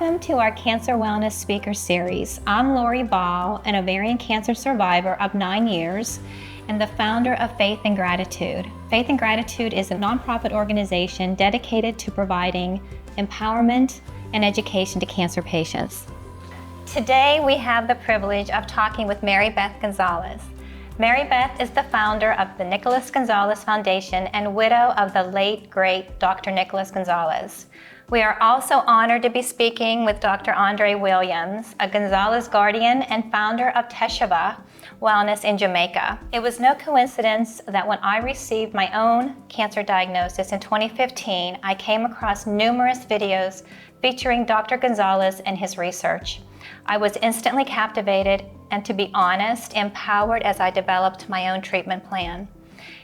Welcome to our Cancer Wellness Speaker Series. I'm Lori Ball, an ovarian cancer survivor of 9 years and the founder of Faith and Gratitude. Faith and Gratitude is a nonprofit organization dedicated to providing empowerment and education to cancer patients. Today we have the privilege of talking with Mary Beth Gonzalez. Mary Beth is the founder of the Nicholas Gonzalez Foundation and widow of the late, great Dr. Nicholas Gonzalez. We are also honored to be speaking with Dr. Andre Williams, a Gonzalez guardian and founder of Teshuvah Wellness in Jamaica. It was no coincidence that when I received my own cancer diagnosis in 2015, I came across numerous videos featuring Dr. Gonzalez and his research. I was instantly captivated and, to be honest, empowered as I developed my own treatment plan.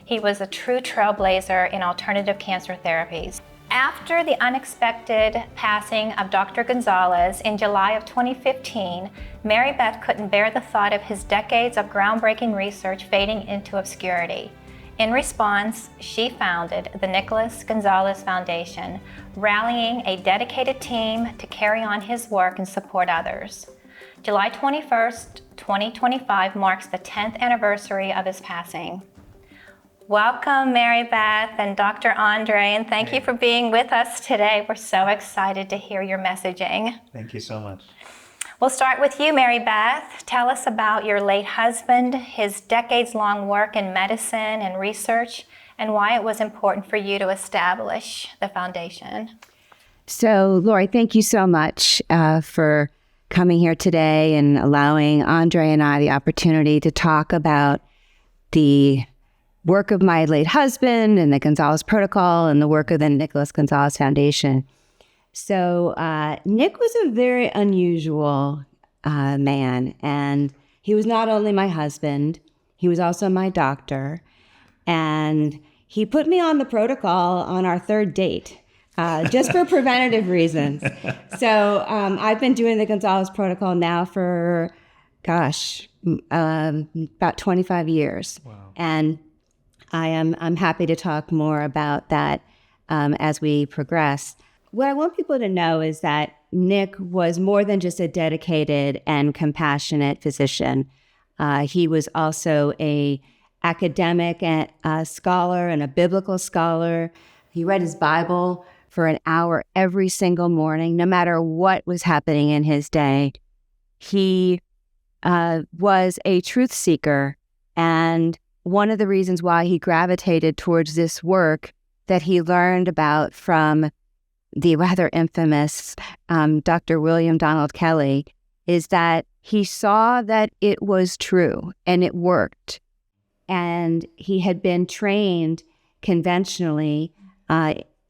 He was a true trailblazer in alternative cancer therapies. After the unexpected passing of Dr. Gonzalez in July of 2015, Mary Beth couldn't bear the thought of his decades of groundbreaking research fading into obscurity. In response, she founded the Nicholas Gonzalez Foundation, rallying a dedicated team to carry on his work and support others. July 21st, 2025 marks the 10th anniversary of his passing. Welcome, Mary Beth and Dr. Andre, and thank you for being with us today. We're so excited to hear your messaging. Thank you so much. We'll start with you, Mary Beth. Tell us about your late husband, his decades-long work in medicine and research, and why it was important for you to establish the foundation. So, Lori, thank you so much for coming here today and allowing Andre and I the opportunity to talk about the work of my late husband and the Gonzalez Protocol and the work of the Nicholas Gonzalez Foundation. So Nick was a very unusual man, and he was not only my husband, he was also my doctor, and he put me on the protocol on our third date, just for preventative reasons. So I've been doing the Gonzalez Protocol now for, about 25 years. Wow. And I'm happy to talk more about that as we progress. What I want people to know is that Nick was more than just a dedicated and compassionate physician. He was also a academic and a scholar and a biblical scholar. He read his Bible for an hour every single morning, no matter what was happening in his day. He was a truth seeker, and one of the reasons why he gravitated towards this work that he learned about from the rather infamous Dr. William Donald Kelly is that he saw that it was true and it worked. And he had been trained conventionally.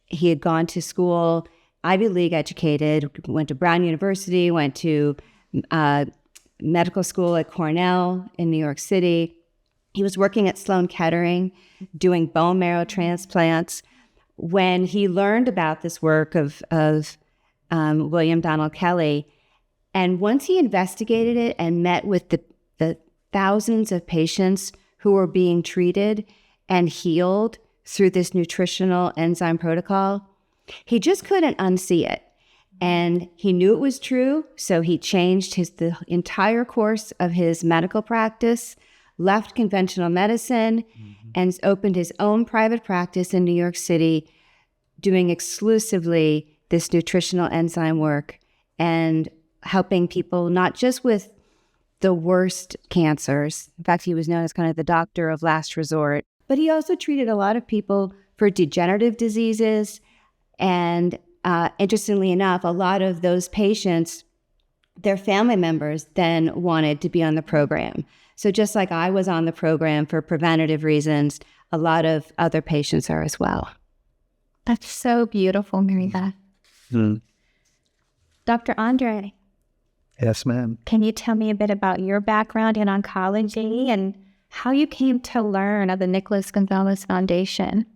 He had gone to school, Ivy League educated, went to Brown University, went to medical school at Cornell in New York City. He was working at Sloan Kettering, doing bone marrow transplants. When he learned about this work of William Donald Kelly, and once he investigated it and met with the thousands of patients who were being treated and healed through this nutritional enzyme protocol, he just couldn't unsee it. And he knew it was true, so he changed the entire course of his medical practice, left conventional medicine, and opened his own private practice in New York City, doing exclusively this nutritional enzyme work and helping people not just with the worst cancers. In fact, he was known as kind of the doctor of last resort, but he also treated a lot of people for degenerative diseases. And interestingly enough, a lot of those patients, their family members then wanted to be on the program. So just like I was on the program for preventative reasons, a lot of other patients are as well. That's so beautiful, Mary Beth. Dr. Andre. Yes, ma'am. Can you tell me a bit about your background in oncology and how you came to learn of the Nicholas Gonzalez Foundation?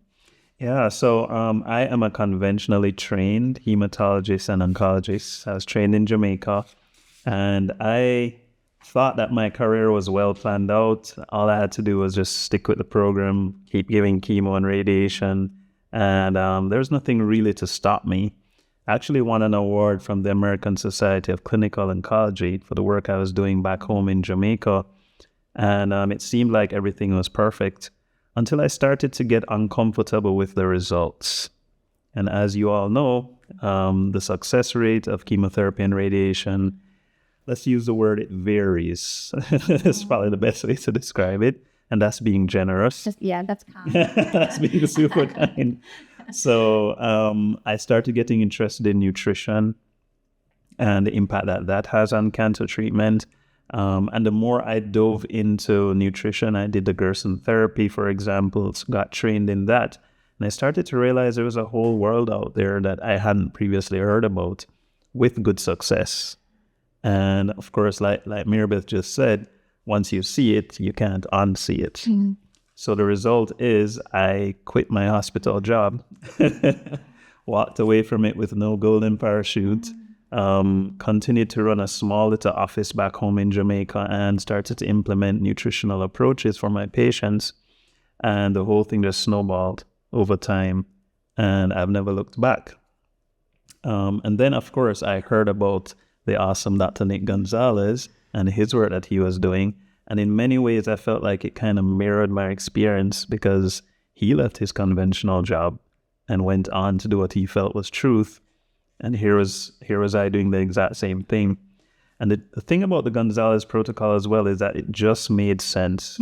Yeah, so I am a conventionally trained hematologist and oncologist. I was trained in Jamaica, and I thought that my career was well planned out. All I had to do was just stick with the program, keep giving chemo and radiation, and there's nothing really to stop me. I actually won an award from the American Society of Clinical Oncology for the work I was doing back home in Jamaica. And it seemed like everything was perfect until I started to get uncomfortable with the results. And as you all know, the success rate of chemotherapy and radiation, let's use the word, it varies. It's probably the best way to describe it. And that's being generous. Yeah, that's common. That's being super kind. So I started getting interested in nutrition and the impact that that has on cancer treatment. And the more I dove into nutrition, I did the Gerson therapy, for example, got trained in that. And I started to realize there was a whole world out there that I hadn't previously heard about with good success. And of course, like Mirabeth just said, once you see it, you can't unsee it. Mm-hmm. So the result is I quit my hospital job, walked away from it with no golden parachute, continued to run a small little office back home in Jamaica and started to implement nutritional approaches for my patients. And the whole thing just snowballed over time, and I've never looked back. And then, of course, I heard about the awesome Dr. Nick Gonzalez and his work that he was doing. And in many ways, I felt like it kind of mirrored my experience because he left his conventional job and went on to do what he felt was truth. And here was I doing the exact same thing. And the thing about the Gonzalez protocol as well is that it just made sense.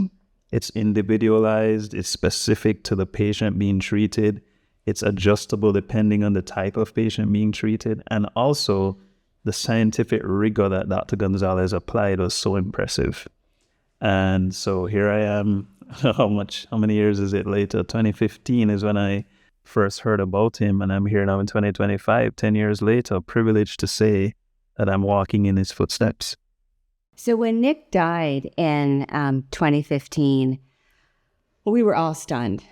It's individualized, it's specific to the patient being treated, it's adjustable depending on the type of patient being treated, and also the scientific rigor that Dr. Gonzalez applied was so impressive. And so here I am, how many years is it later? 2015 is when I first heard about him, and I'm here now in 2025, 10 years later, privileged to say that I'm walking in his footsteps. So when Nick died in 2015, we were all stunned.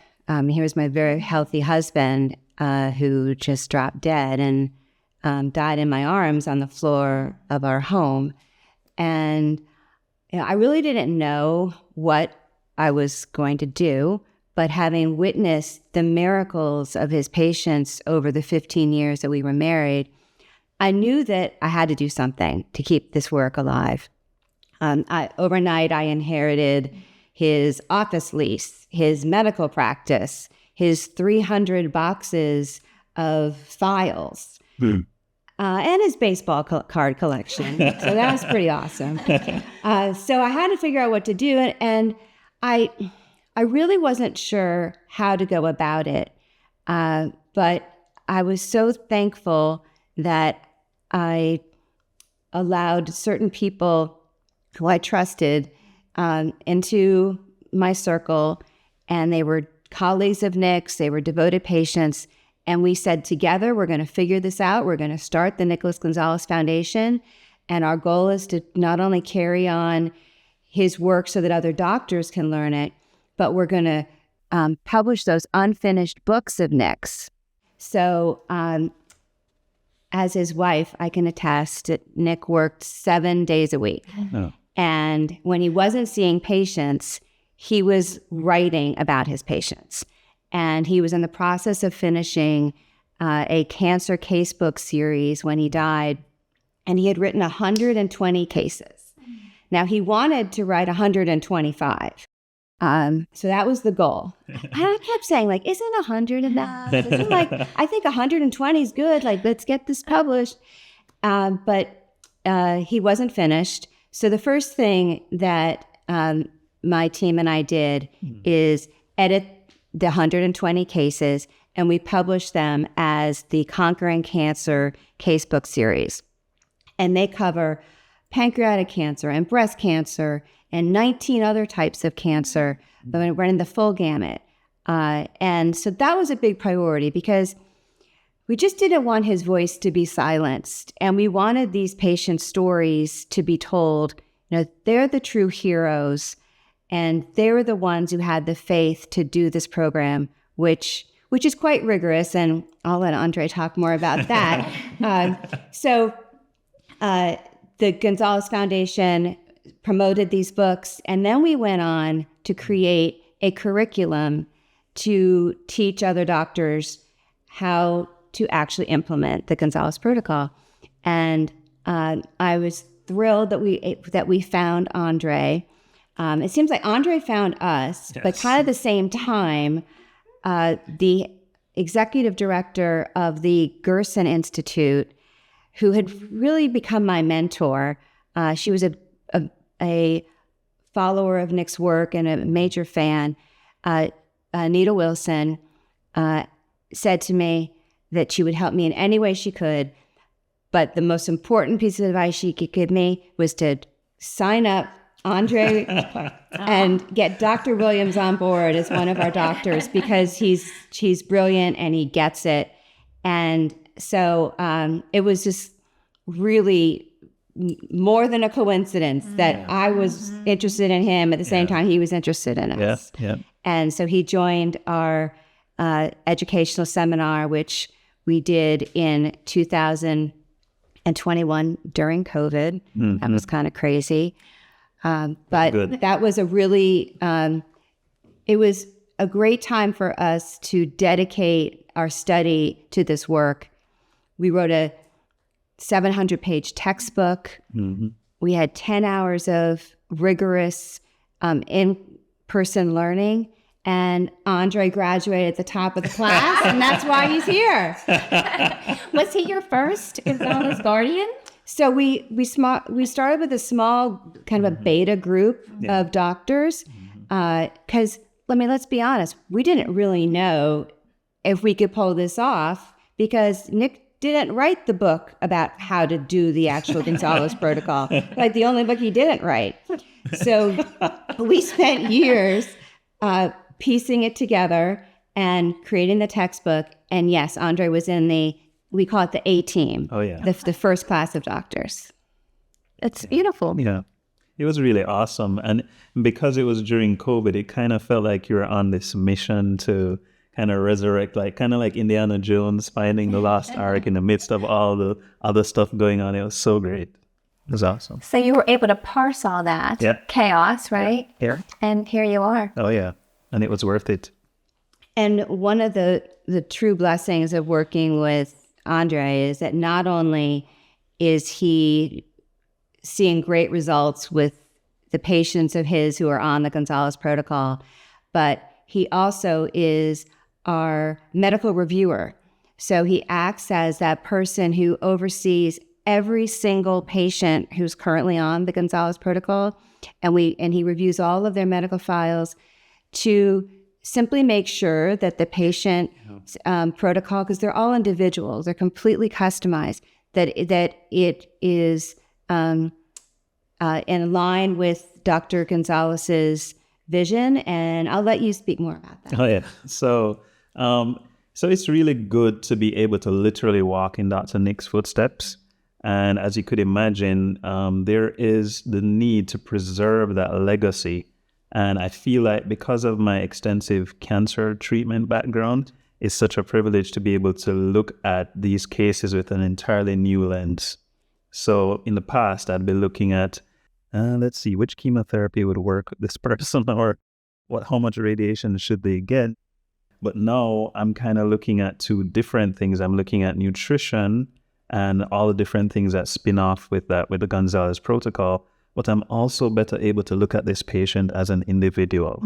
He was my very healthy husband who just dropped dead and died in my arms on the floor of our home. And I really didn't know what I was going to do, but having witnessed the miracles of his patience over the 15 years that we were married, I knew that I had to do something to keep this work alive. Overnight, I inherited his office lease, his medical practice, his 300 boxes of files, and his baseball card collection. So that was pretty awesome. So I had to figure out what to do, and I really wasn't sure how to go about it. But I was so thankful that I allowed certain people who I trusted into my circle, and they were colleagues of Nick's, they were devoted patients, and we said together, we're going to figure this out, we're going to start the Nicholas Gonzalez Foundation, and our goal is to not only carry on his work so that other doctors can learn it, but we're going to publish those unfinished books of Nick's. So as his wife, I can attest that Nick worked 7 days a week. Oh. And when he wasn't seeing patients, he was writing about his patients. And he was in the process of finishing a cancer casebook series when he died. And he had written 120 cases. Now, he wanted to write 125. So that was the goal. And I kept saying, like, isn't 100 enough? Isn't I think 120 is good. Like, let's get this published. But he wasn't finished. So the first thing that my team and I did is edit the 120 cases, and we published them as the Conquering Cancer Casebook series. And they cover pancreatic cancer and breast cancer and 19 other types of cancer, running the full gamut. And so that was a big priority because we just didn't want his voice to be silenced. And we wanted these patient stories to be told. You know, they're the true heroes, and they were the ones who had the faith to do this program, which is quite rigorous. And I'll let Andre talk more about that. So the Gonzalez Foundation promoted these books, and then we went on to create a curriculum to teach other doctors how to actually implement the Gonzalez protocol. And I was thrilled that we found Andre. It seems like Andre found us, but kind of the same time, the executive director of the Gerson Institute, who had really become my mentor. She was a follower of Nick's work and a major fan. Anita Wilson said to me that she would help me in any way she could, but the most important piece of advice she could give me was to sign up Andre and get Dr. Williams on board as one of our doctors, because he's brilliant and he gets it. And so it was just really more than a coincidence that I was interested in him at the same time he was interested in us. And so he joined our educational seminar, which we did in 2021 during COVID. That was kind of crazy. But that was a really, it was a great time for us to dedicate our study to this work. We wrote a 700-page textbook. We had 10 hours of rigorous in-person learning. And Andre graduated at the top of the class, and that's why he's here. Was he your first Gonzalez guardian? So we started with a small kind of a beta group of doctors, because let's be honest, we didn't really know if we could pull this off, because Nick didn't write the book about how to do the actual Gonzalez protocol, like the only book he didn't write. So we spent years piecing it together and creating the textbook. And yes, Andre was in we call it the A team. Oh, yeah. The first class of doctors. It's beautiful. Yeah. It was really awesome. And because it was during COVID, it kind of felt like you were on this mission to kind of resurrect, kind of like Indiana Jones finding the lost ark in the midst of all the other stuff going on. It was so great. It was awesome. So you were able to parse all that chaos, right? Yeah. And here you are. Oh, yeah. And it was worth it. And one of the true blessings of working with Andre is that not only is he seeing great results with the patients of his who are on the Gonzalez protocol, but he also is our medical reviewer. So he acts as that person who oversees every single patient who's currently on the Gonzalez protocol, and he reviews all of their medical files to simply make sure that the patient protocol, because they're all individuals, they're completely customized, that it is in line with Dr. Gonzalez's vision. And I'll let you speak more about that. Oh, yeah. So it's really good to be able to literally walk in Dr. Nick's footsteps. And as you could imagine, there is the need to preserve that legacy. And I feel like because of my extensive cancer treatment background, it's such a privilege to be able to look at these cases with an entirely new lens. So in the past, I'd be looking at, let's see, which chemotherapy would work with this person, or how much radiation should they get? But now I'm kind of looking at two different things. I'm looking at nutrition and all the different things that spin off with the Gonzalez protocol. But I'm also better able to look at this patient as an individual,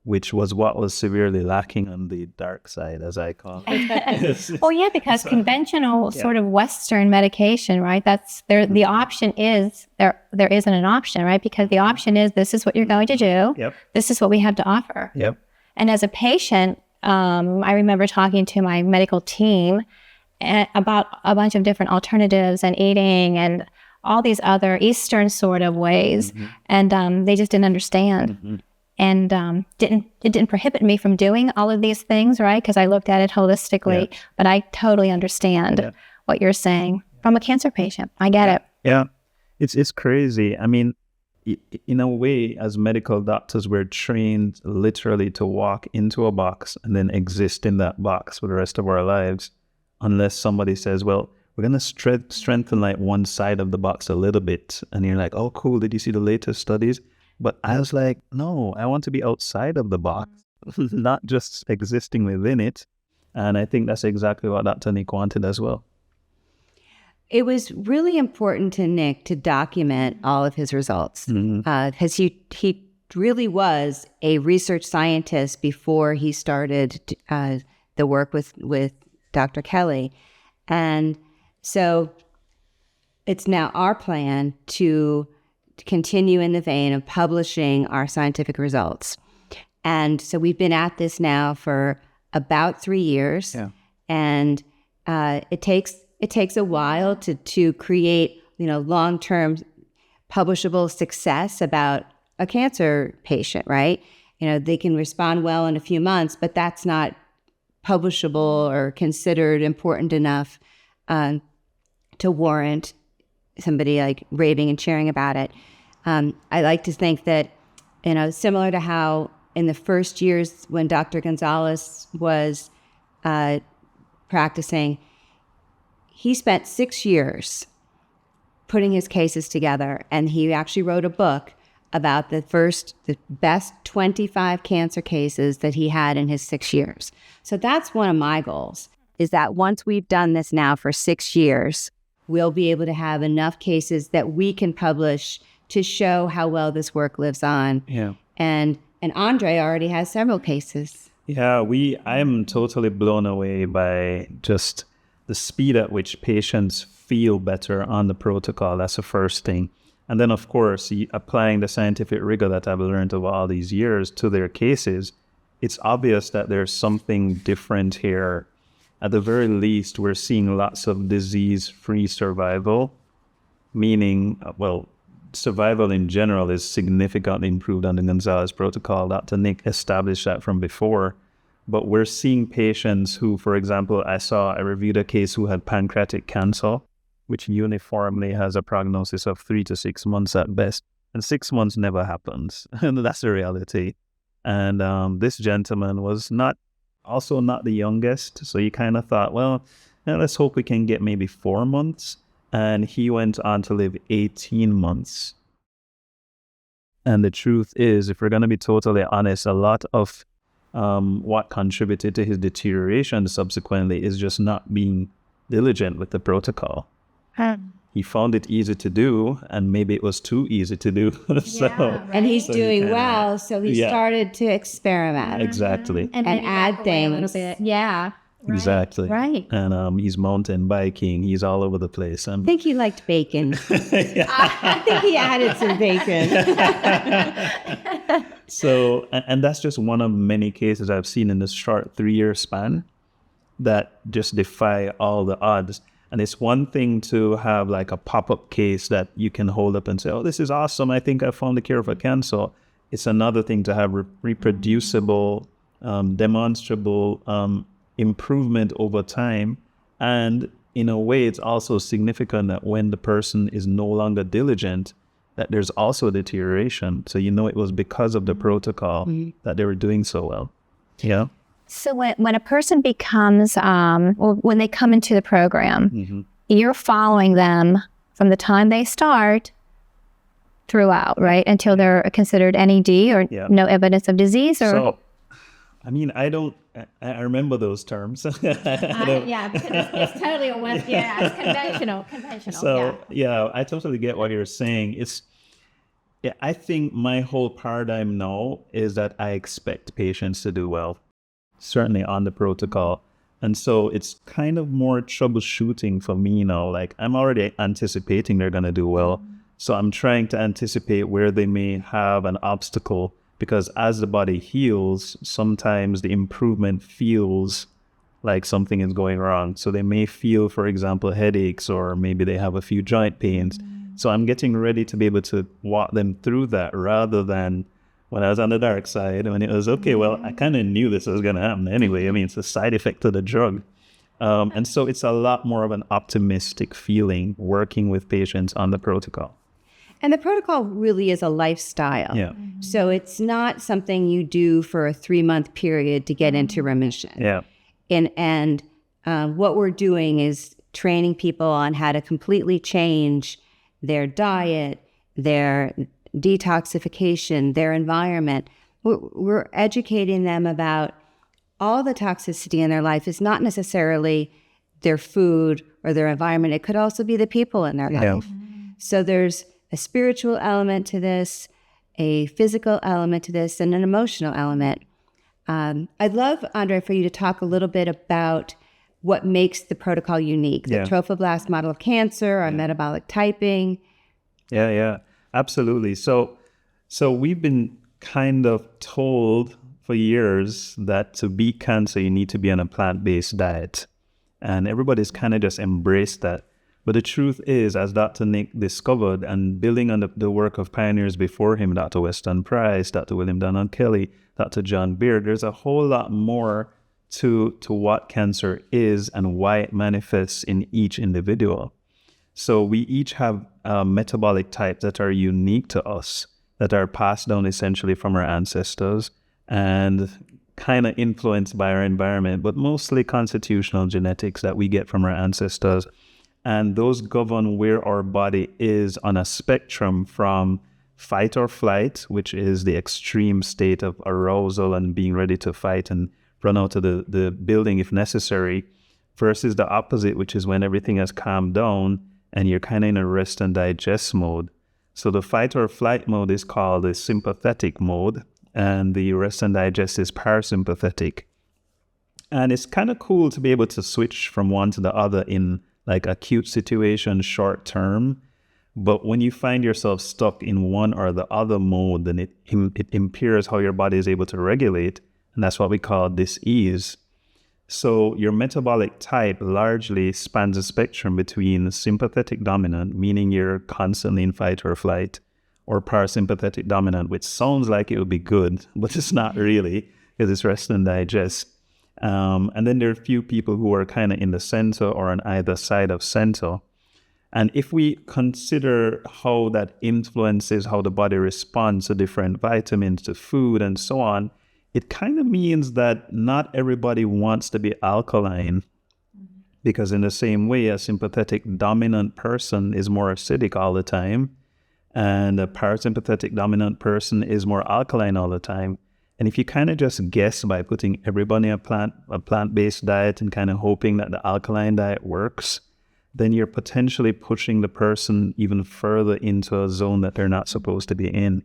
which was what was severely lacking on the dark side, as I call it. Well, yeah, because conventional sort of Western medication, right? That's there. The option is there isn't an option, right? Because the option is this is what you're going to do. Yep. This is what we have to offer. Yep. And as a patient, I remember talking to my medical team about a bunch of different alternatives and eating and all these other Eastern sort of ways, and they just didn't understand, and it didn't prohibit me from doing all of these things, right? Because I looked at it holistically, but I totally understand what you're saying from a cancer patient. I get it. Yeah, it's crazy. I mean, in a way, as medical doctors, we're trained literally to walk into a box and then exist in that box for the rest of our lives, unless somebody says, well, we're going to strengthen like one side of the box a little bit. And you're like, oh, cool. Did you see the latest studies? But I was like, no, I want to be outside of the box, not just existing within it. And I think that's exactly what Dr. Nick wanted as well. It was really important to Nick to document all of his results because he really was a research scientist before he started the work with Dr. Kelly. And so it's now our plan to continue in the vein of publishing our scientific results. And so we've been at this now for about 3 years. Yeah. And it takes a while to create, long-term publishable success about a cancer patient, right? They can respond well in a few months, but that's not publishable or considered important enough to warrant somebody like raving and cheering about it. I like to think that, similar to how in the first years when Dr. Gonzalez was practicing, he spent 6 years putting his cases together, and he actually wrote a book about the best 25 cancer cases that he had in his 6 years. So that's one of my goals, is that once we've done this now for 6 years, we'll be able to have enough cases that we can publish to show how well this work lives on. Yeah. And Andre already has several cases. Yeah, I am totally blown away by just the speed at which patients feel better on the protocol. That's the first thing. And then, of course, applying the scientific rigor that I've learned over all these years to their cases, it's obvious that there's something different here. At the very least, we're seeing lots of disease-free survival, meaning, survival in general is significantly improved on the Gonzalez protocol. Dr. Nick established that from before. But we're seeing patients who, for example, I reviewed a case who had pancreatic cancer, which uniformly has a prognosis of 3 to 6 months at best. And 6 months never happens. And that's the reality. And this gentleman was not the youngest. So you kind of thought, let's hope we can get maybe 4 months. And he went on to live 18 months. And the truth is, if we're going to be totally honest, a lot of what contributed to his deterioration subsequently is just not being diligent with the protocol. He found it easy to do, and maybe it was too easy to do. And he's doing well, so he started to experiment. Exactly. And add things. A little bit. Yeah. Right. Exactly. Right. And he's mountain biking. He's all over the place. I think he liked bacon. I think he added some bacon. So, and that's just one of many cases I've seen in this short 3-year span that just defy all the odds. And it's one thing to have like a pop-up case that you can hold up and say, this is awesome. I think I found the cure for cancer. It's another thing to have reproducible, demonstrable improvement over time. And in a way, it's also significant that when the person is no longer diligent, that there's also deterioration. So it was because of the protocol that they were doing so well. Yeah. So when a person becomes, when they come into the program, you're following them from the time they start throughout, right? Until they're considered NED or no evidence of disease? Or? So, I remember those terms. Because it's totally it's conventional. So, I totally get what you're saying. I think my whole paradigm now is that I expect patients to do well, certainly on the protocol. And so it's kind of more troubleshooting for me now. Like I'm already anticipating they're going to do well. So I'm trying to anticipate where they may have an obstacle, because as the body heals, sometimes the improvement feels like something is going wrong. So they may feel, for example, headaches, or maybe they have a few joint pains. So I'm getting ready to be able to walk them through that, rather than when I was on the dark side, when it was, I kind of knew this was going to happen anyway. I mean, it's a side effect of the drug. And so it's a lot more of an optimistic feeling working with patients on the protocol. And the protocol really is a lifestyle. Yeah. So it's not something you do for a 3-month period to get into remission. Yeah. And what we're doing is training people on how to completely change their diet, their detoxification, their environment. We're educating them about all the toxicity in their life is not necessarily their food or their environment. It could also be the people in their life. So there's a spiritual element to this, a physical element to this, and an emotional element. I'd love, Andre, for you to talk a little bit about what makes the protocol unique, the trophoblast model of cancer, our metabolic typing. Yeah, absolutely. So we've been kind of told for years that to beat cancer, you need to be on a plant-based diet. And everybody's kind of just embraced that. But the truth is, as Dr. Nick discovered, and building on the work of pioneers before him, Dr. Weston Price, Dr. William Donald Kelly, Dr. John Beard, there's a whole lot more to what cancer is and why it manifests in each individual. So we each have metabolic types that are unique to us, that are passed down essentially from our ancestors and kind of influenced by our environment, but mostly constitutional genetics that we get from our ancestors. And those govern where our body is on a spectrum from fight or flight, which is the extreme state of arousal and being ready to fight and run out of the building if necessary, versus the opposite, which is when everything has calmed down and you're kind of in a rest and digest mode. So the fight or flight mode is called the sympathetic mode, and the rest and digest is parasympathetic. And it's kind of cool to be able to switch from one to the other in like acute situation, short term. But when you find yourself stuck in one or the other mode, then it impairs how your body is able to regulate. And that's what we call dis-ease. So your metabolic type largely spans a spectrum between sympathetic dominant, meaning you're constantly in fight or flight, or parasympathetic dominant, which sounds like it would be good, but it's not really, because it's rest and digest. And then there are a few people who are kind of in the center or on either side of center. And if we consider how that influences how the body responds to different vitamins, to food, and so on, it kind of means that not everybody wants to be alkaline, because in the same way, a sympathetic dominant person is more acidic all the time, and a parasympathetic dominant person is more alkaline all the time. And if you kind of just guess by putting everybody on a plant-based diet and kind of hoping that the alkaline diet works, then you're potentially pushing the person even further into a zone that they're not supposed to be in.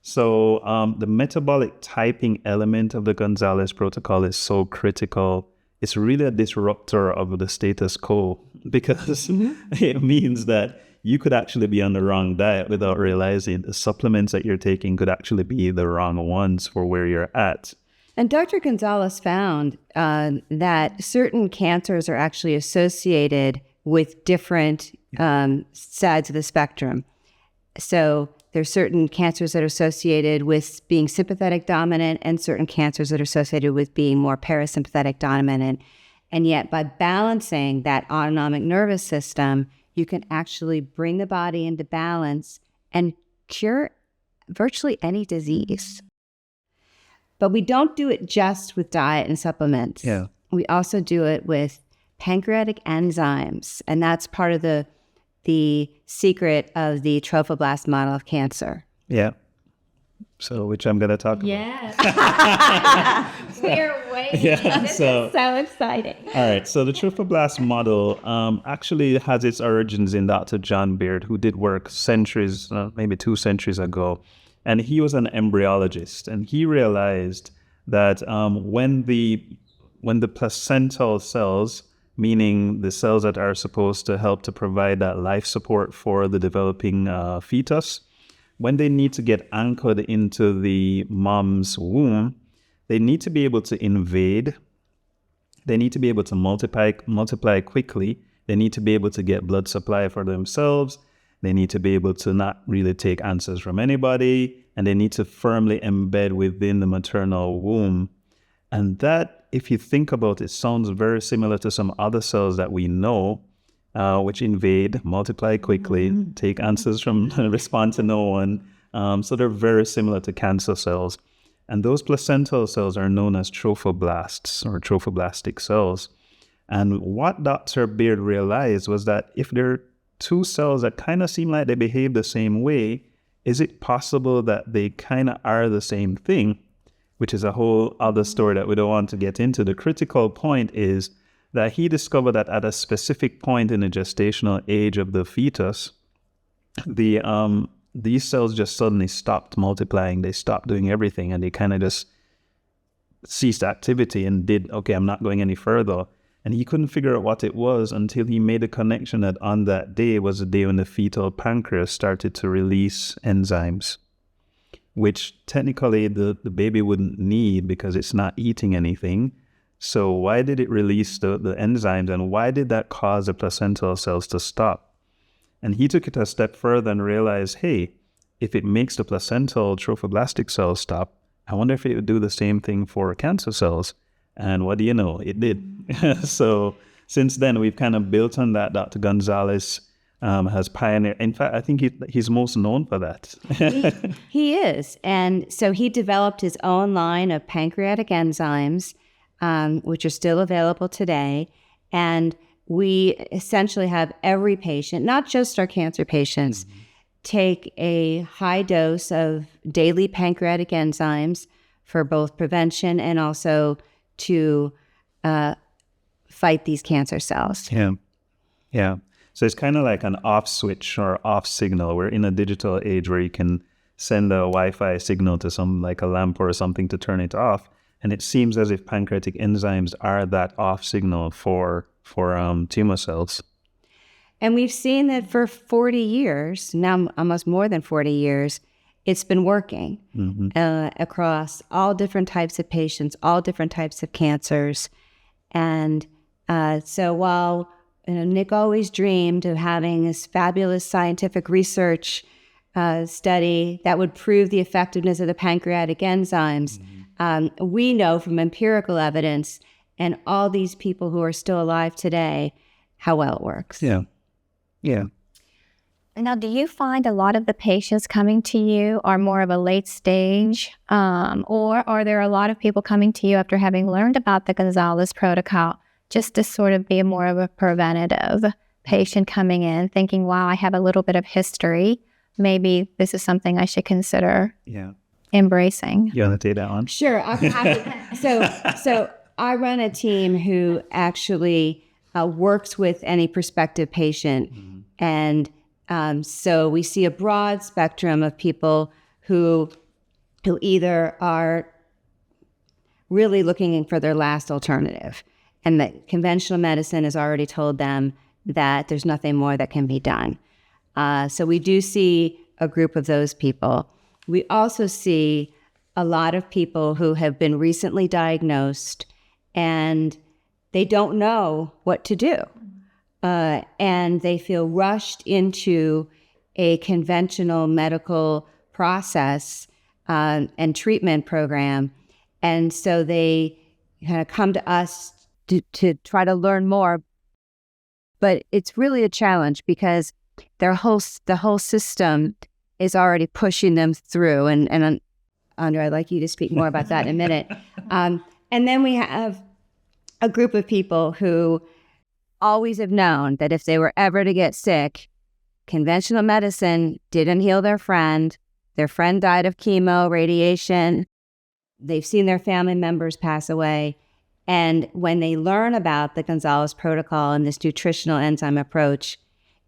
So the metabolic typing element of the Gonzalez protocol is so critical. It's really a disruptor of the status quo, because it means that you could actually be on the wrong diet without realizing the supplements that you're taking could actually be the wrong ones for where you're at. And Dr. Gonzalez found that certain cancers are actually associated with different sides of the spectrum. So there's certain cancers that are associated with being sympathetic dominant and certain cancers that are associated with being more parasympathetic dominant. And yet by balancing that autonomic nervous system, you can actually bring the body into balance and cure virtually any disease. But we don't do it just with diet and supplements. Yeah. We also do it with pancreatic enzymes, and that's part of the secret of the trophoblast model of cancer. Yeah. So, which I'm going to talk about. Yes. We're waiting. Yeah, This is so exciting. All right. So the trophoblast model actually has its origins in Dr. John Beard, who did work centuries, maybe 2 centuries ago. And he was an embryologist. And he realized that when the placental cells, meaning the cells that are supposed to help to provide that life support for the developing fetus, when they need to get anchored into the mom's womb, they need to be able to invade. They need to be able to multiply quickly. They need to be able to get blood supply for themselves. They need to be able to not really take answers from anybody. And they need to firmly embed within the maternal womb. And that, if you think about it, sounds very similar to some other cells that we know, which invade, multiply quickly, take answers from, respond to no one. So they're very similar to cancer cells. And those placental cells are known as trophoblasts or trophoblastic cells. And what Dr. Beard realized was that if there are 2 cells that kind of seem like they behave the same way, is it possible that they kind of are the same thing? which is a whole other story that we don't want to get into. The critical point is that he discovered that at a specific point in the gestational age of the fetus, these cells just suddenly stopped multiplying. They stopped doing everything, and they kind of just ceased activity and okay, I'm not going any further. And he couldn't figure out what it was until he made a connection that on that day was the day when the fetal pancreas started to release enzymes, which technically the baby wouldn't need because it's not eating anything. So why did it release the enzymes, and why did that cause the placental cells to stop? And he took it a step further and realized, hey, if it makes the placental trophoblastic cells stop, I wonder if it would do the same thing for cancer cells. And what do you know? It did. So since then, we've kind of built on that. Dr. Gonzalez has pioneered. In fact, I think he's most known for that. He is. And so he developed his own line of pancreatic enzymes, which are still available today. And we essentially have every patient, not just our cancer patients, take a high dose of daily pancreatic enzymes for both prevention and also to fight these cancer cells. Yeah. So it's kind of like an off switch or off signal. We're in a digital age where you can send a Wi-Fi signal to like a lamp or something to turn it off. And it seems as if pancreatic enzymes are that off signal for tumor cells. And we've seen that for 40 years, now almost more than 40 years, it's been working across all different types of patients, all different types of cancers. And so while Nick always dreamed of having this fabulous scientific research study that would prove the effectiveness of the pancreatic enzymes, we know from empirical evidence and all these people who are still alive today how well it works. Yeah. Now, do you find a lot of the patients coming to you are more of a late stage, or are there a lot of people coming to you after having learned about the Gonzalez protocol, just to sort of be more of a preventative patient coming in, thinking, wow, I have a little bit of history. Maybe this is something I should consider embracing. You want to take that one? Sure. So I run a team who actually works with any prospective patient. And so we see a broad spectrum of people who either are really looking for their last alternative, and that conventional medicine has already told them that there's nothing more that can be done. So we do see a group of those people. We also see a lot of people who have been recently diagnosed and they don't know what to do. And they feel rushed into a conventional medical process and treatment program. And so they kind of come to us to try to learn more. But it's really a challenge because the whole system is already pushing them through. And Andre, I'd like you to speak more about that in a minute. And then we have a group of people who always have known that if they were ever to get sick, conventional medicine didn't heal their friend died of chemo, radiation, they've seen their family members pass away. And when they learn about the Gonzalez protocol and this nutritional enzyme approach,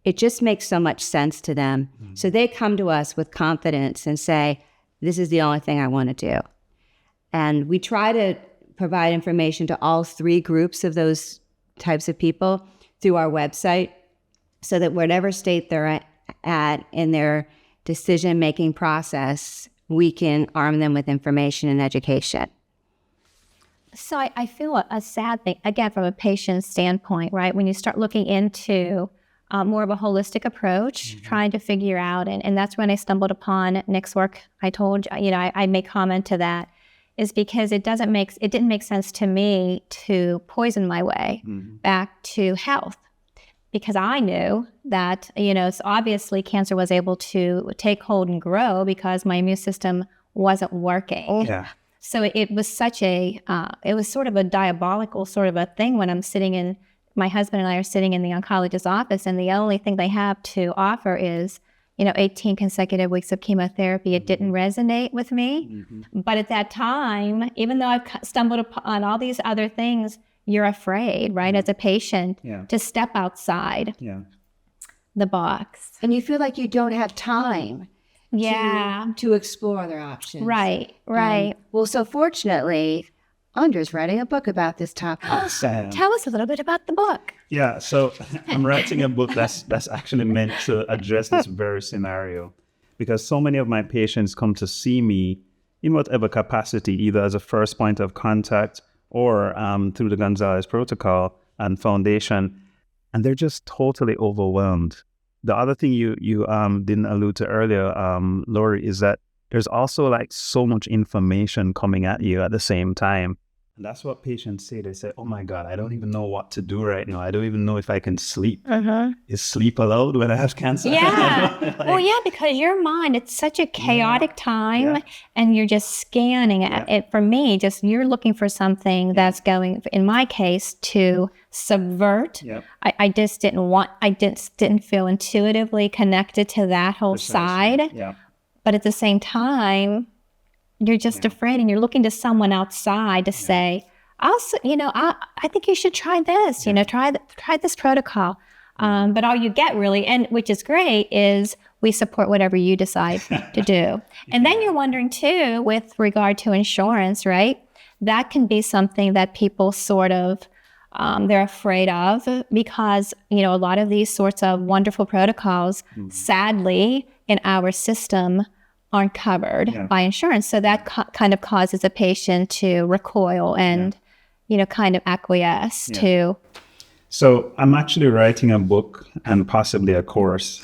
it just makes so much sense to them. So they come to us with confidence and say, this is the only thing I want to do. And we try to provide information to all three groups of those types of people through our website so that whatever state they're at in their decision-making process, we can arm them with information and education. So I feel a sad thing, again, from a patient standpoint, right? When you start looking into more of a holistic approach, trying to figure out, and that's when I stumbled upon Nick's work. I told you, I made comment to that, is because it didn't make sense to me to poison my way back to health. Because I knew that, so obviously cancer was able to take hold and grow because my immune system wasn't working. Yeah. So it was it was sort of a diabolical sort of a thing when my husband and I are sitting in the oncologist's office, and the only thing they have to offer is 18 consecutive weeks of chemotherapy, it didn't resonate with me. But at that time, even though I've stumbled upon all these other things, you're afraid, right, as a patient, to step outside the box. And you feel like you don't have time to explore other options. Right. Well, so fortunately, Andre's writing a book about this topic. Tell us a little bit about the book. Yeah, so I'm writing a book that's actually meant to address this very scenario, because so many of my patients come to see me in whatever capacity, either as a first point of contact or through the Gonzalez protocol and foundation, and they're just totally overwhelmed. The other thing you didn't allude to earlier, Lori, is that there's also like so much information coming at you at the same time. And that's what patients say. They say, oh my God, I don't even know what to do right now. I don't even know if I can sleep. Is sleep allowed when I have cancer? Yeah. Well, yeah, because your mind, it's such a chaotic time and you're just scanning it. It. For me, just you're looking for something that's going, in my case, to subvert. I just didn't feel intuitively connected to that whole side. But at the same time, you're just afraid, and you're looking to someone outside to say, I think you should try this, try this protocol. But all you get really, and which is great, is we support whatever you decide to do. And then you're wondering too, with regard to insurance, right? That can be something that people sort of, they're afraid of, because, a lot of these sorts of wonderful protocols, sadly, in our system, aren't covered by insurance. So that kind of causes a patient to recoil and, kind of acquiesce to. So I'm actually writing a book and possibly a course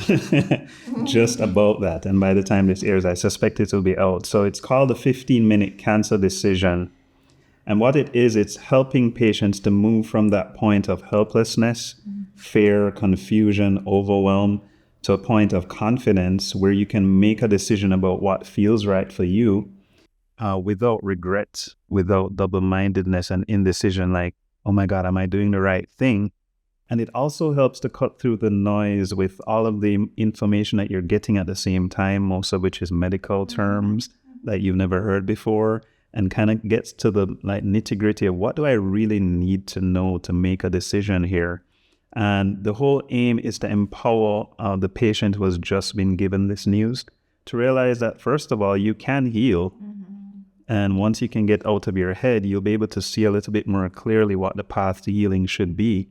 just about that. And by the time this airs, I suspect it will be out. So it's called the 15-Minute Cancer Decision. And what it is, it's helping patients to move from that point of helplessness, fear, confusion, overwhelm, to a point of confidence where you can make a decision about what feels right for you without regret, without double-mindedness and indecision, like, oh my God, am I doing the right thing? And it also helps to cut through the noise with all of the information that you're getting at the same time, most of which is medical terms that you've never heard before, and kind of gets to the nitty-gritty of what do I really need to know to make a decision here. And the whole aim is to empower the patient who has just been given this news to realize that, first of all, you can heal. And once you can get out of your head, you'll be able to see a little bit more clearly what the path to healing should be.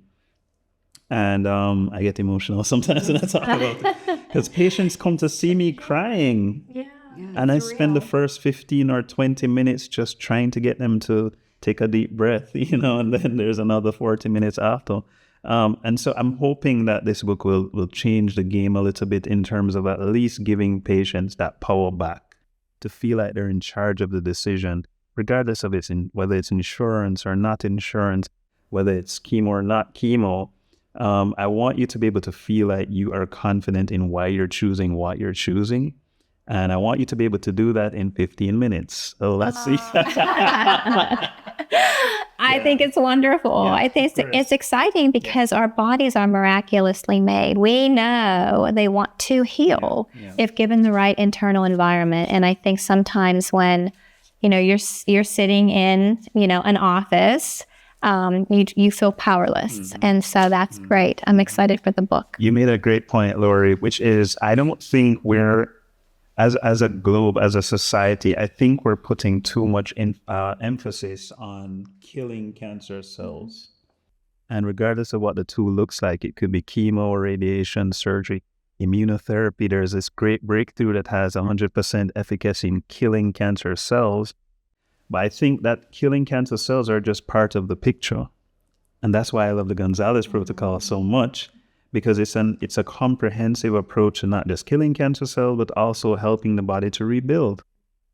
And I get emotional sometimes when I talk about it, because patients come to see me crying. And I spend the first 15 or 20 minutes just trying to get them to take a deep breath, and then there's another 40 minutes after. And so I'm hoping that this book will change the game a little bit in terms of at least giving patients that power back to feel like they're in charge of the decision, regardless of whether it's insurance or not insurance, whether it's chemo or not chemo. I want you to be able to feel like you are confident in why you're choosing what you're choosing. And I want you to be able to do that in 15 minutes. So let's see. I think it's wonderful. I think it's exciting because our bodies are miraculously made. We know they want to heal if given the right internal environment. And I think sometimes when, you're sitting in, an office, you feel powerless. And so that's great. I'm excited for the book. You made a great point, Lori, which is I don't think we're, as a globe, as a society, I think we're putting too much emphasis on killing cancer cells. And regardless of what the tool looks like, it could be chemo, radiation, surgery, immunotherapy. There's this great breakthrough that has 100% efficacy in killing cancer cells. But I think that killing cancer cells are just part of the picture. And that's why I love the Gonzalez protocol so much, because it's a comprehensive approach to not just killing cancer cells, but also helping the body to rebuild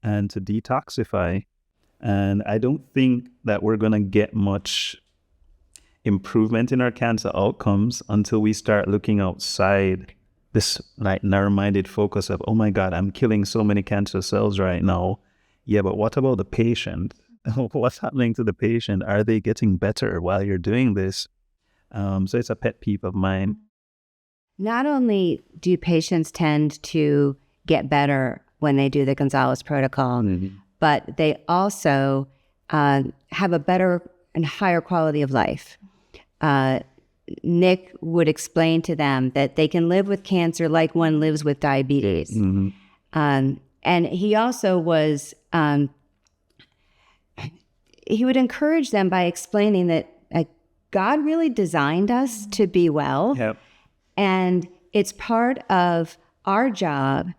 and to detoxify. And I don't think that we're going to get much improvement in our cancer outcomes until we start looking outside this narrow-minded focus of, oh my God, I'm killing so many cancer cells right now. Yeah, but what about the patient? What's happening to the patient? Are they getting better while you're doing this? So it's a pet peeve of mine. not only do patients tend to get better when they do the Gonzalez protocol, but they also have a better and higher quality of life. Nick would explain to them that they can live with cancer like one lives with diabetes. And he also was, he would encourage them by explaining that God really designed us to be well. Yep. And it's part of our job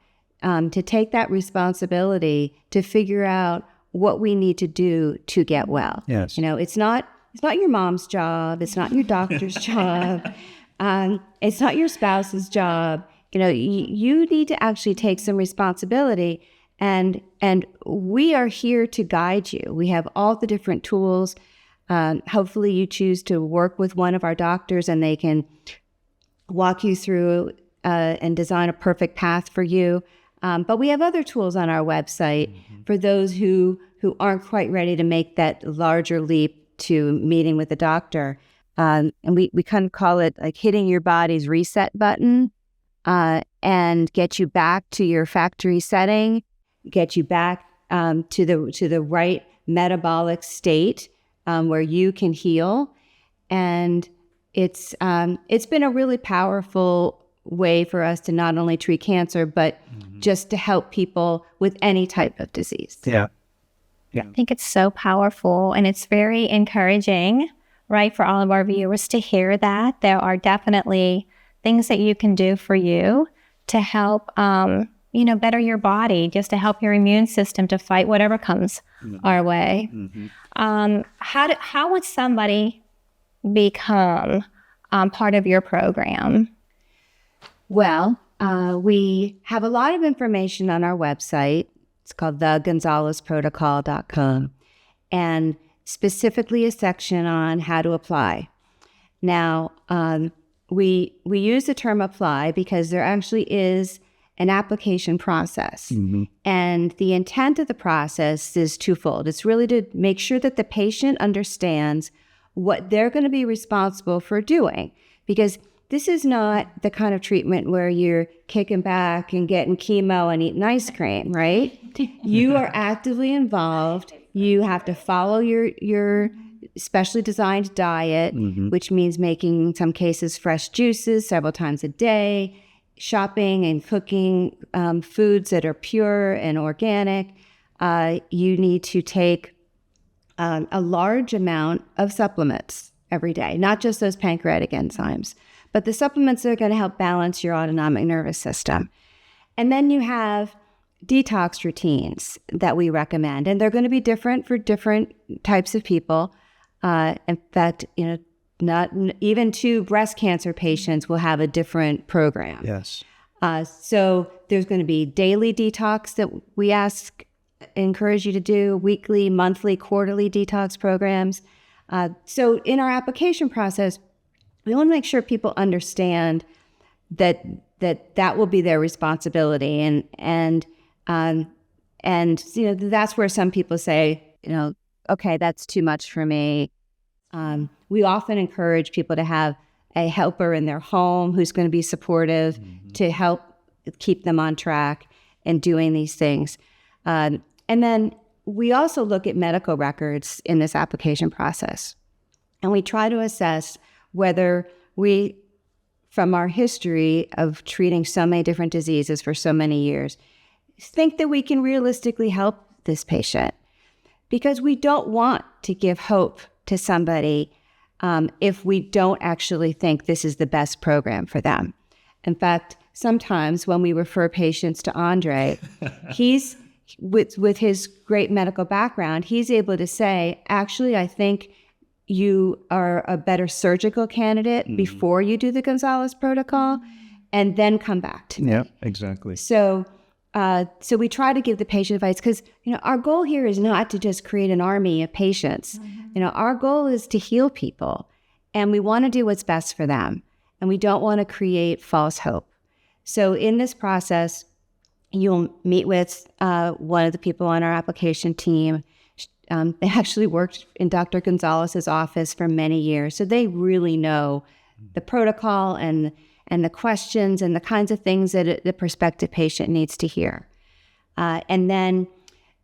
to take that responsibility to figure out what we need to do to get well. Yes. You know, it's not your mom's job. It's not your doctor's job. It's not your spouse's job. You know, you need to actually take some responsibility, and we are here to guide you. We have all the different tools. Hopefully you choose to work with one of our doctors and they can walk you through and design a perfect path for you. But we have other tools on our website for those who aren't quite ready to make that larger leap to meeting with a doctor. And we kind of call it like hitting your body's reset button and get you back to your factory setting, get you back to the right metabolic state where you can heal. And it's been a really powerful way for us to not only treat cancer, but just to help people with any type of disease. Yeah. I think it's so powerful, and it's very encouraging, right, for all of our viewers to hear that there are definitely things that you can do for you to help, better your body, just to help your immune system to fight whatever comes our way. How would somebody become part of your program? Well, we have a lot of information on our website. It's called thegonzalezprotocol.com, and specifically a section on how to apply. Now, we use the term apply because there actually is an application process. And the intent of the process is twofold. It's really to make sure that the patient understands what they're going to be responsible for doing, because this is not the kind of treatment where you're kicking back and getting chemo and eating ice cream, right? You are actively involved. You have to follow your specially designed diet, which means making, in some cases, fresh juices several times a day, shopping and cooking foods that are pure and organic. You need to take a large amount of supplements every day, not just those pancreatic enzymes, but the supplements that are going to help balance your autonomic nervous system. And then you have detox routines that we recommend, and they're going to be different for different types of people. In fact, not even 2 breast cancer patients will have a different program. Yes. So there's going to be daily detox that we encourage you to do, weekly, monthly, quarterly detox programs. So in our application process, we want to make sure people understand that will be their responsibility, and that's where some people say, okay, that's too much for me. We often encourage people to have a helper in their home who's going to be supportive to help keep them on track and doing these things. And then we also look at medical records in this application process, and we try to assess whether we, from our history of treating so many different diseases for so many years, think that we can realistically help this patient. Because we don't want to give hope to somebody if we don't actually think this is the best program for them. In fact, sometimes when we refer patients to Andre, he's with his great medical background, he's able to say, actually, I think you are a better surgical candidate before you do the Gonzalez protocol, and then come back to me. Yeah, exactly. So we try to give the patient advice because, our goal here is not to just create an army of patients. Our goal is to heal people, and we want to do what's best for them, and we don't want to create false hope. So in this process, you'll meet with one of the people on our application team. They actually worked in Dr. Gonzalez's office for many years, so they really know the protocol and and the questions and the kinds of things that the prospective patient needs to hear. And then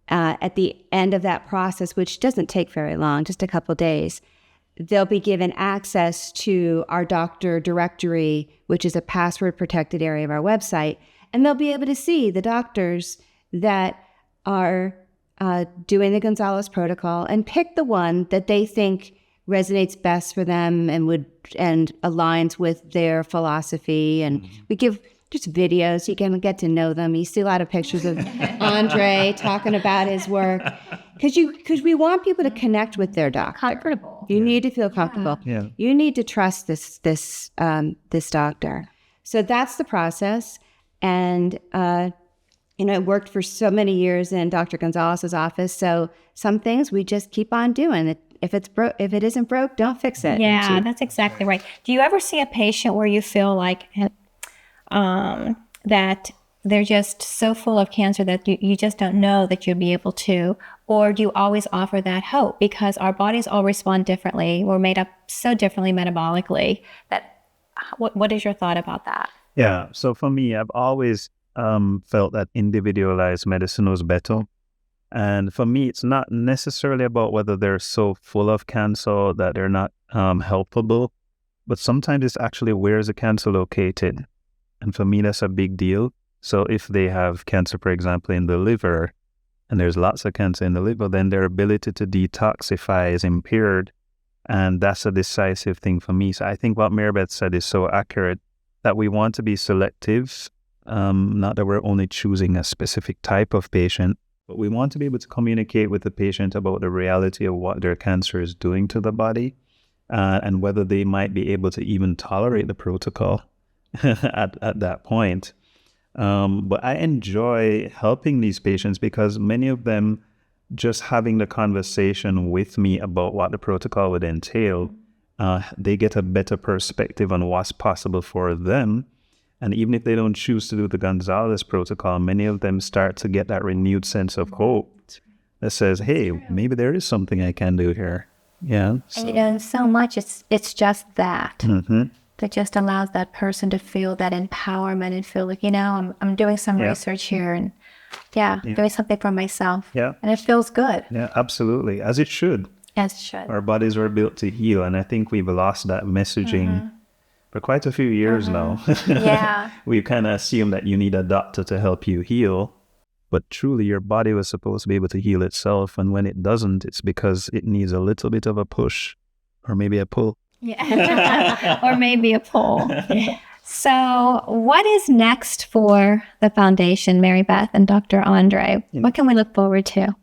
at the end of that process, which doesn't take very long, just a couple days, they'll be given access to our doctor directory, which is a password-protected area of our website, and they'll be able to see the doctors that are doing the Gonzalez protocol and pick the one that they think resonates best for them and aligns with their philosophy. And we give just videos. You can get to know them. You see a lot of pictures of Andre talking about his work because we want people to connect with their doctor. Comfortable. You need to feel comfortable. Yeah. You need to trust this doctor. So that's the process. And I worked for so many years in Dr. Gonzalez's office. So some things we just keep on doing. If it isn't broke, don't fix it. Yeah, that's exactly right. Do you ever see a patient where you feel like that they're just so full of cancer that you just don't know that you'll be able to, or do you always offer that hope? Because our bodies all respond differently. We're made up so differently metabolically. What is your thought about that? Yeah. So for me, I've always felt that individualized medicine was better. And for me, it's not necessarily about whether they're so full of cancer that they're not helpable, but sometimes it's actually where is the cancer located. And for me, that's a big deal. So if they have cancer, for example, in the liver, and there's lots of cancer in the liver, then their ability to detoxify is impaired. And that's a decisive thing for me. So I think what Marybeth said is so accurate, that we want to be selective, not that we're only choosing a specific type of patient, but we want to be able to communicate with the patient about the reality of what their cancer is doing to the body, and whether they might be able to even tolerate the protocol at that point. But I enjoy helping these patients because many of them, just having the conversation with me about what the protocol would entail, they get a better perspective on what's possible for them. And even if they don't choose to do the Gonzalez protocol, many of them start to get that renewed sense of hope that says, hey, maybe there is something I can do here. Yeah. So. And so much it's just that. That just allows that person to feel that empowerment and feel like, I'm doing some research here and doing something for myself. Yeah. And it feels good. Yeah, absolutely. As it should. As it should. Our bodies were built to heal. And I think we've lost that messaging for quite a few years now. Yeah. We kind of assume that you need a doctor to help you heal. But truly, your body was supposed to be able to heal itself. And when it doesn't, it's because it needs a little bit of a push or maybe a pull. Yeah, or maybe a pull. So what is next for the foundation, Marybeth and Dr. Andre? What can we look forward to?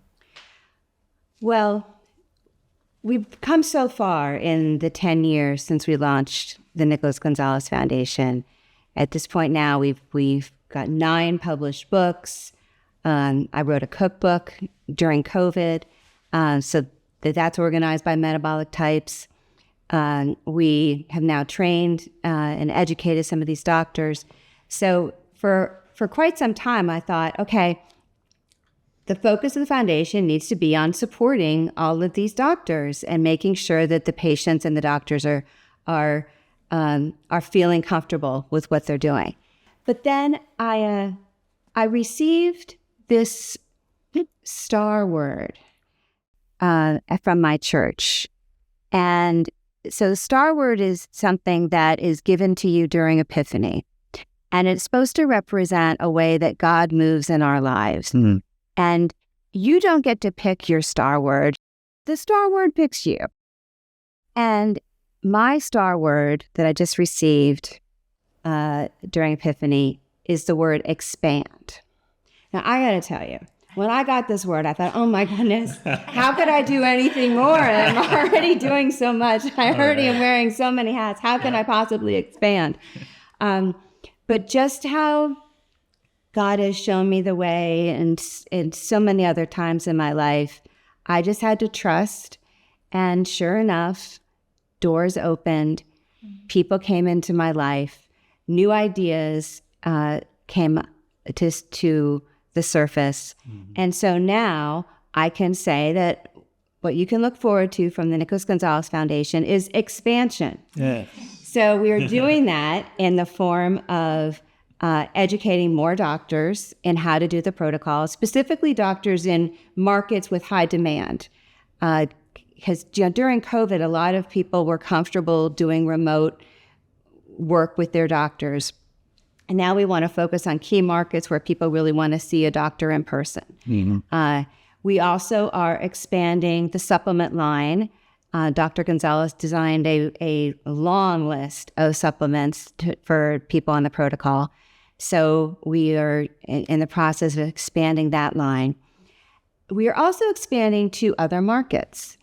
Well, we've come so far in the 10 years since we launched the Nicholas Gonzalez Foundation. At this point now, we've got 9 published books. I wrote a cookbook during COVID, so that's organized by metabolic types. We have now trained and educated some of these doctors. So for quite some time, I thought, okay, the focus of the foundation needs to be on supporting all of these doctors and making sure that the patients and the doctors are feeling comfortable with what they're doing. But then I received this star word from my church, and so the star word is something that is given to you during Epiphany, and it's supposed to represent a way that God moves in our lives. And you don't get to pick your star word. The star word picks you. And my star word that I just received during Epiphany is the word expand. Now, I got to tell you, when I got this word, I thought, oh my goodness, how could I do anything more? I'm already doing so much. I already am wearing so many hats. How can I possibly expand? But just how God has shown me the way and so many other times in my life, I just had to trust. And sure enough, doors opened, people came into my life, new ideas came to the surface. And so now I can say that what you can look forward to from the Nicholas Gonzalez Foundation is expansion. So we are doing that in the form of educating more doctors in how to do the protocol, specifically doctors in markets with high demand. Because during COVID, a lot of people were comfortable doing remote work with their doctors. And now we want to focus on key markets where people really want to see a doctor in person. Mm-hmm. We also are expanding the supplement line. Dr. Gonzalez designed a long list of supplements for people on the protocol. So we are in the process of expanding that line. We are also expanding to other markets.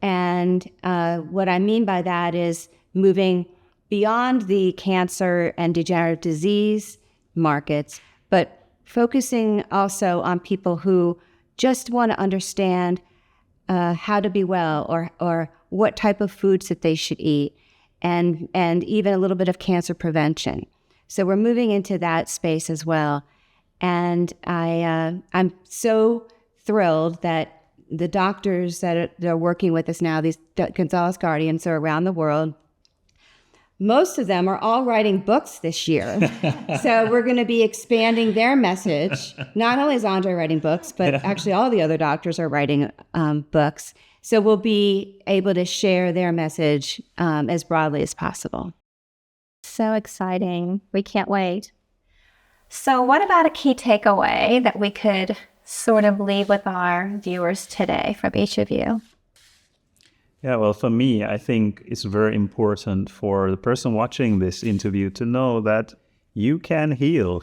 And what I mean by that is moving beyond the cancer and degenerative disease markets, but focusing also on people who just want to understand how to be well or what type of foods that they should eat, and even a little bit of cancer prevention. So we're moving into that space as well. And I'm so thrilled that the doctors that are working with us now, these Gonzalez Guardians, are around the world. Most of them are all writing books this year. So we're going to be expanding their message. Not only is Andre writing books, but actually all the other doctors are writing books. So we'll be able to share their message as broadly as possible. So exciting. We can't wait. So what about a key takeaway that we could sort of leave with our viewers today from each of you? Yeah, well, for me, I think it's very important for the person watching this interview to know that you can heal.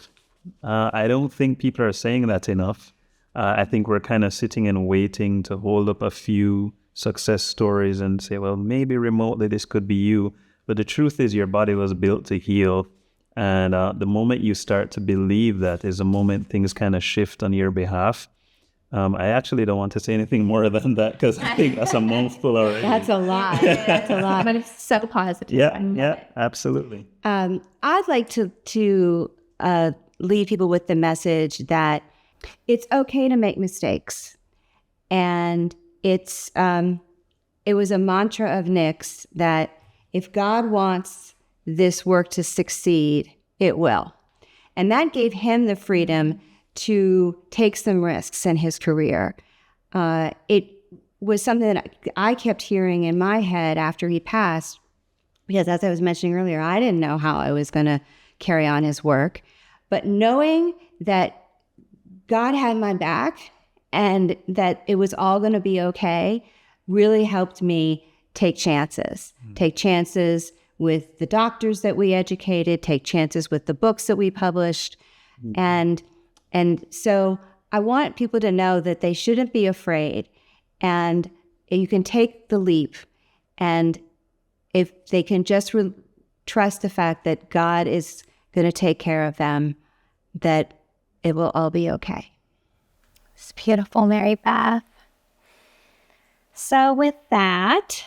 I don't think people are saying that enough. I think we're kind of sitting and waiting to hold up a few success stories and say, well, maybe remotely this could be you. But the truth is your body was built to heal. And the moment you start to believe that is the moment things kind of shift on your behalf. I actually don't want to say anything more than that because I think that's a mouthful already. That's a lot. That's a lot. But it's so positive. Yeah, absolutely. I'd like to leave people with the message that it's okay to make mistakes. And it was a mantra of Nick's that if God wants this work to succeed, it will. And that gave him the freedom to take some risks in his career. It was something that I kept hearing in my head after he passed, because as I was mentioning earlier, I didn't know how I was going to carry on his work. But knowing that God had my back and that it was all going to be okay really helped me take chances. Take chances with the doctors that we educated, take chances with the books that we published. And so I want people to know that they shouldn't be afraid, and you can take the leap. And if they can just trust the fact that God is going to take care of them, that it will all be okay. It's beautiful, Mary Beth. So with that,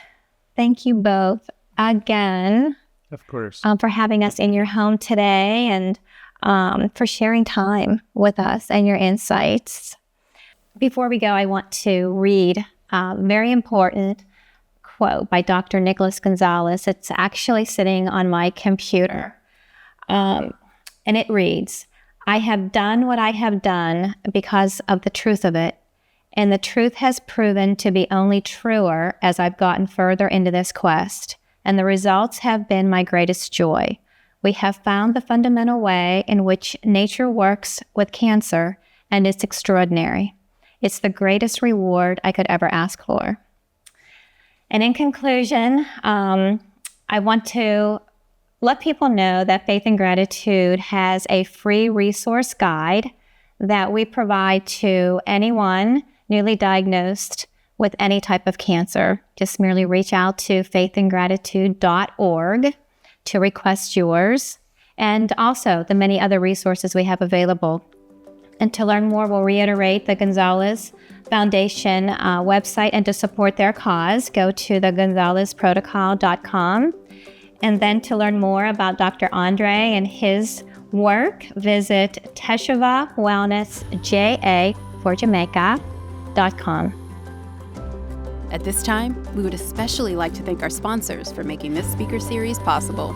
thank you both again. Of course. For having us in your home today and for sharing time with us and your insights. Before we go, I want to read a very important quote by Dr. Nicholas Gonzalez. It's actually sitting on my computer. And it reads, "I have done what I have done because of the truth of it. And the truth has proven to be only truer as I've gotten further into this quest. And the results have been my greatest joy. We have found the fundamental way in which nature works with cancer, and it's extraordinary. It's the greatest reward I could ever ask for." And in conclusion, I want to let people know that Faith and Gratitude has a free resource guide that we provide to anyone newly diagnosed with any type of cancer. Just merely reach out to faithandgratitude.org to request yours, and also the many other resources we have available. And to learn more, we'll reiterate the Gonzalez Foundation website, and to support their cause, go to thegonzalezprotocol.com. And then to learn more about Dr. Andre and his work, visit Teshuvah Wellness, JA for Jamaica.com. At this time, we would especially like to thank our sponsors for making this speaker series possible.